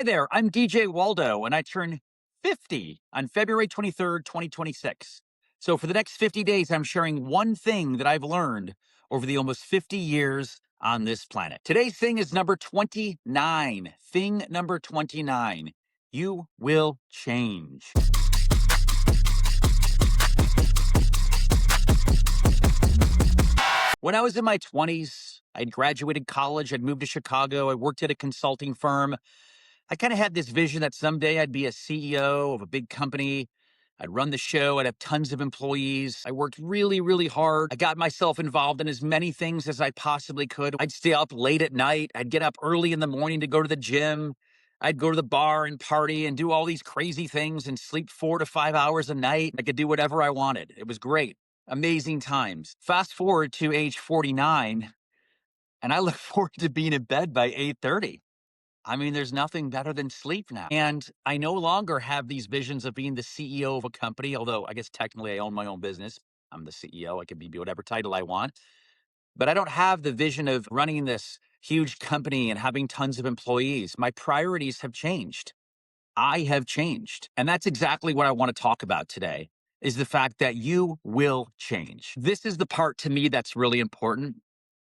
Hi there, I'm DJ Waldow, and I turn 50 on February 23rd, 2026. So, for the next 50 days, I'm sharing one thing that I've learned over the almost 50 years on this planet. Today's thing is number 29. Thing number 29. You will change. When I was in my 20s, I'd graduated college, I'd moved to Chicago, I worked at a consulting firm. I kind of had this vision that someday I'd be a CEO of a big company. I'd run the show. I'd have tons of employees. I worked really, really hard. I got myself involved in as many things as I possibly could. I'd stay up late at night. I'd get up early in the morning to go to the gym. I'd go to the bar and party and do all these crazy things and sleep 4 to 5 hours a night. I could do whatever I wanted. It was great. Amazing times. Fast forward to age 49, and I look forward to being in bed by 8:30. I mean, there's nothing better than sleep now. And I no longer have these visions of being the CEO of a company, although I guess technically I own my own business. I'm the CEO. I can be whatever title I want. But I don't have the vision of running this huge company and having tons of employees. My priorities have changed. I have changed. And that's exactly what I want to talk about today is the fact that you will change. This is the part to me that's really important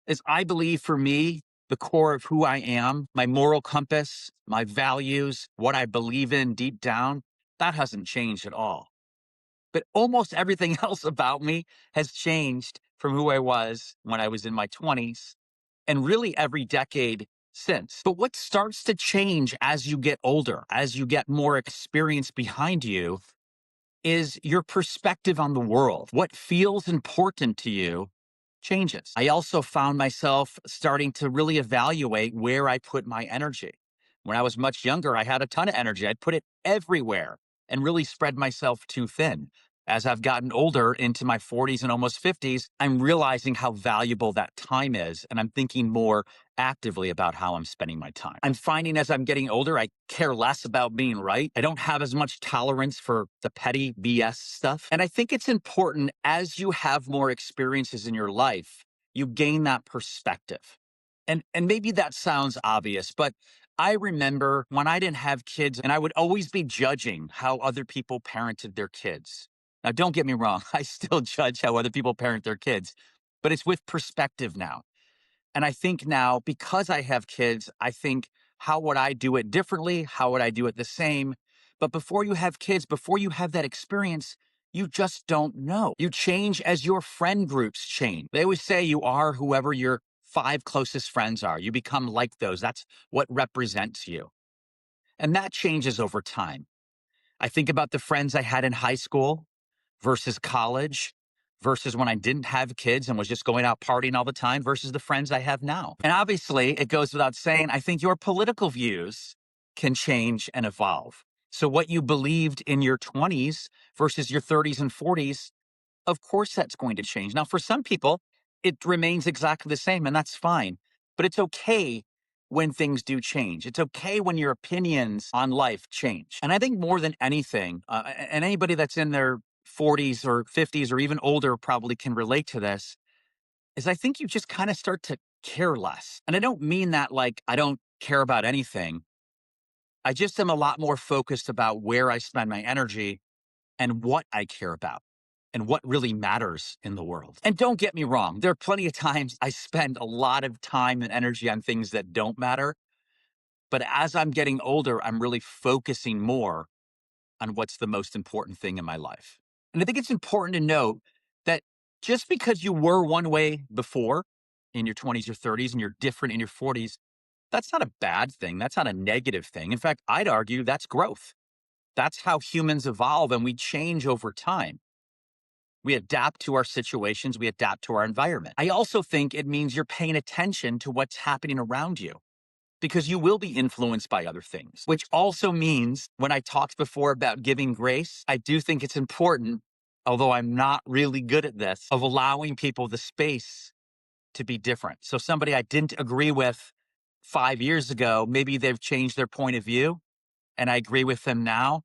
is I believe for me, the core of who I am, my moral compass, my values, what I believe in deep down, that hasn't changed at all. But almost everything else about me has changed from who I was when I was in my 20s and really every decade since. But what starts to change as you get older, as you get more experience behind you, is your perspective on the world. What feels important to you changes. I also found myself starting to really evaluate where I put my energy. When I was much younger, I had a ton of energy. I'd put it everywhere and really spread myself too thin. As I've gotten older into my 40s and almost 50s, I'm realizing how valuable that time is. And I'm thinking more actively about how I'm spending my time. I'm finding as I'm getting older, I care less about being right. I don't have as much tolerance for the petty BS stuff. And I think it's important as you have more experiences in your life, you gain that perspective. And maybe that sounds obvious, but I remember when I didn't have kids and I would always be judging how other people parented their kids. Now, don't get me wrong, I still judge how other people parent their kids, but it's with perspective now. And I think now, because I have kids, I think, how would I do it differently? How would I do it the same? But before you have kids, before you have that experience, you just don't know. You change as your friend groups change. They always say you are whoever your five closest friends are. You become like those. That's what represents you. And that changes over time. I think about the friends I had in high school versus college versus when I didn't have kids and was just going out partying all the time versus the friends I have now. And obviously, it goes without saying, I think your political views can change and evolve. So, what you believed in your 20s versus your 30s and 40s, of course, that's going to change. Now, for some people, it remains exactly the same, and that's fine. But it's okay when things do change. It's okay when your opinions on life change. And I think more than anything, and anybody that's in their 40s or 50s or even older probably can relate to this, is I think you just kind of start to care less. And I don't mean that like I don't care about anything. I just am a lot more focused about where I spend my energy and what I care about and what really matters in the world. And don't get me wrong, there are plenty of times I spend a lot of time and energy on things that don't matter. But as I'm getting older, I'm really focusing more on what's the most important thing in my life. And I think it's important to note that just because you were one way before in your 20s or 30s and you're different in your 40s, that's not a bad thing. That's not a negative thing. In fact, I'd argue that's growth. That's how humans evolve and we change over time. We adapt to our situations, we adapt to our environment. I also think it means you're paying attention to what's happening around you because you will be influenced by other things, which also means when I talked before about giving grace, I do think it's important, although I'm not really good at this, of allowing people the space to be different. So somebody I didn't agree with 5 years ago, maybe they've changed their point of view and I agree with them now.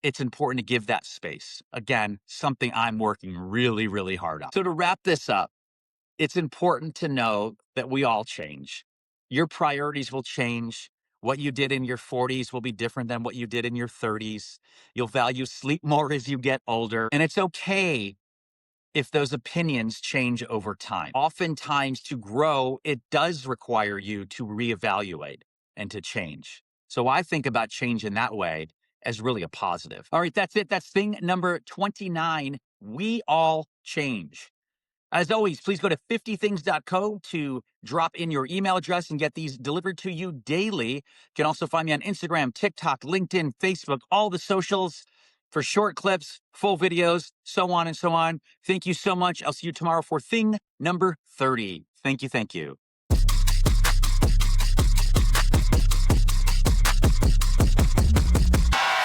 It's important to give that space. Again, something I'm working really, really hard on. So to wrap this up, it's important to know that we all change. Your priorities will change. What you did in your 40s will be different than what you did in your 30s. You'll value sleep more as you get older. And it's okay if those opinions change over time. Oftentimes, to grow, it does require you to reevaluate and to change. So I think about change in that way as really a positive. All right, that's it. That's thing number 29. We all change. As always, please go to 50things.co to drop in your email address and get these delivered to you daily. You can also find me on Instagram, TikTok, LinkedIn, Facebook, all the socials for short clips, full videos, so on and so on. Thank you so much. I'll see you tomorrow for thing number 30. Thank you. Thank you.